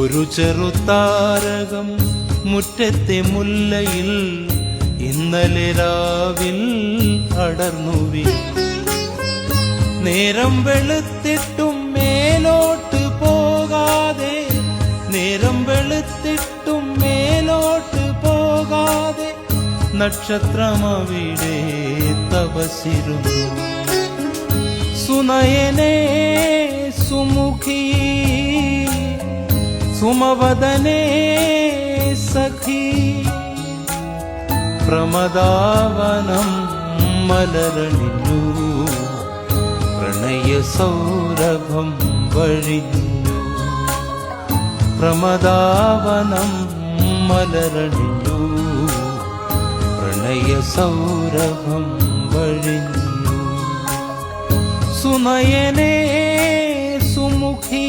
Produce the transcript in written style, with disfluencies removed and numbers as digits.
ഒരു ചെറുതാരകം മുറ്റത്തെ മുല്ലയിൽ ഇന്നലെ രാവിൽ അടർന്നു വീണു. നേരം വെളുത്തിട്ടും മേലോട്ട് പോകാതെ, നേരം വെളുത്തിട്ടും മേലോട്ട് പോകാതെ നക്ഷത്രമവിടെ തപസ്സിരുന്നു. സുനയനേ സുമുഖി സുമവദനേ സഖി, പ്രമദാവനം മലരണിഞ്ഞു, പ്രണയ സൗരഭം വഴിഞ്ഞു. പ്രമദാവനം മലരണിഞ്ഞു, പ്രണയ സൗരഭം വഴിഞ്ഞു. സുനയനേ സുമുഖി